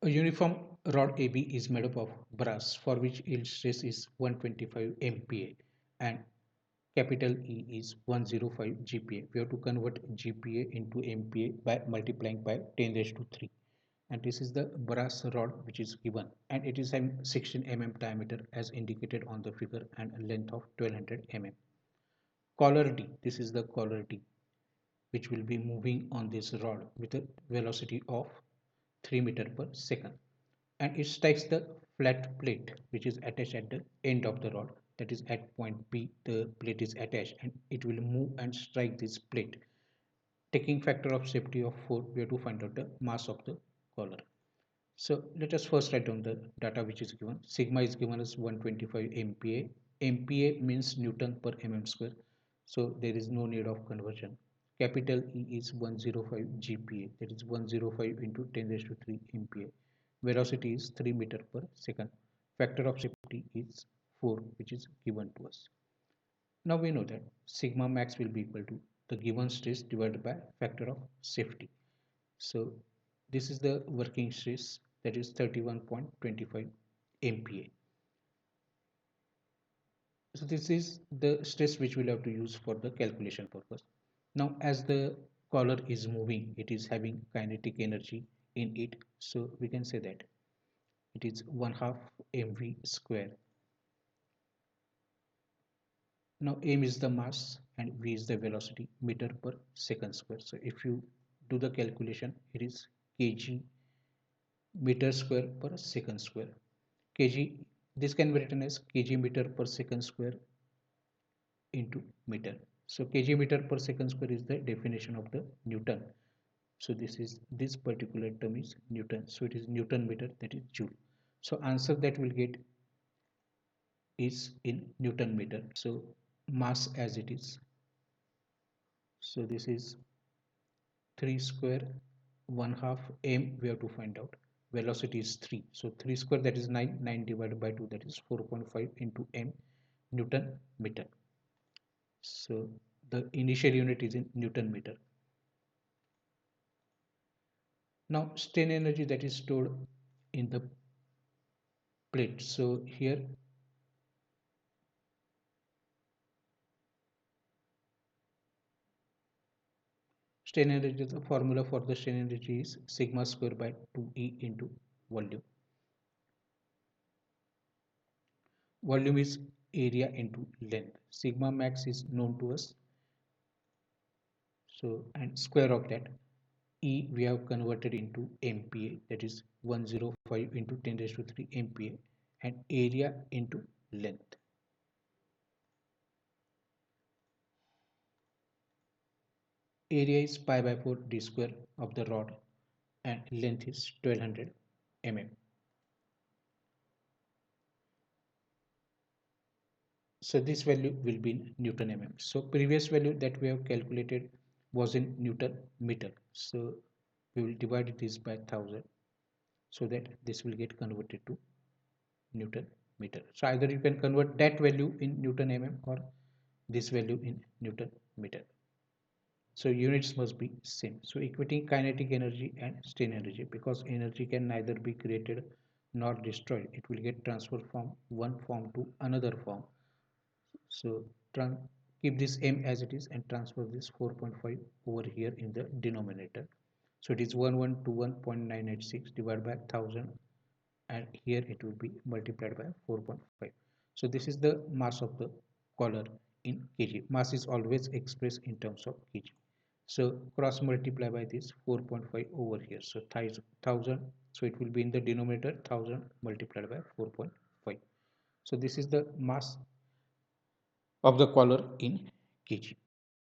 A uniform rod AB is made up of brass for which yield stress is 125 MPa and capital E is 105 GPa. We have to convert GPa into MPa by multiplying by 10 raised to 3. And this is the brass rod which is given, and it is having 16 mm diameter as indicated on the figure and a length of 1200 mm. Collar D, this is the collar D which will be moving on this rod with a velocity of 3 meter per second, and it strikes the flat plate which is attached at the end of the rod, that is at point B the plate is attached and it will move and strike this plate. Taking factor of safety of 4, we have to find out the mass of the collar. So let us first write down the data which is given. Sigma is given as 125 MPa. MPa means Newton per mm square. So there is no need of conversion. Capital E is 105 GPa. That is 105 into 10 raised to 3 MPa. Velocity is 3 meter per second. Factor of safety is 4, which is given to us. Now we know that sigma max will be equal to the given stress divided by factor of safety. So this is the working stress, that is 31.25 MPa. So this is the stress which we'll have to use for the calculation purpose. Now as the collar is moving, it is having kinetic energy in it. So we can say that it is 1/2 mv square. Now m is the mass and v is the velocity, meter per second square. So if you do the calculation, it is kg meter square per second square. Kg, this can be written as kg meter per second square into meter. So kg meter per second square is the definition of the Newton. So this particular term is Newton. So it is Newton meter, that is joule. So answer that we'll get is in Newton meter. So mass as it is. So this is 3 square 1/2 m we have to find out. Velocity is 3. So 3 square, that is 9. 9 divided by 2, that is 4.5 into m Newton meter. So the initial unit is in Newton meter. Now strain energy that is stored in the plate. So here strain energy, the formula for the strain energy is sigma square by 2e into volume. Volume is area into length. Sigma max is known to us. So and square of that, E we have converted into MPa, that is 105 into 10 raised to 3 MPa, and area into length. Area is pi by 4 d square of the rod and length is 1200 mm. So this value will be in Newton mm. So previous value that we have calculated was in Newton meter. So we will divide this by 1000 so that this will get converted to Newton meter. So either you can convert that value in Newton mm or this value in Newton meter. So units must be same. So equating kinetic energy and strain energy, because energy can neither be created nor destroyed. It will get transferred from one form to another form. So keep this m as it is and transfer this 4.5 over here in the denominator. So it is 1121.986 divided by 1000, and here it will be multiplied by 4.5. So this is the mass of the collar in kg. Mass is always expressed in terms of kg. So cross multiply by this 4.5 over here. So 1000. So it will be in the denominator 1000 multiplied by 4.5. So this is the mass of the collar in kg.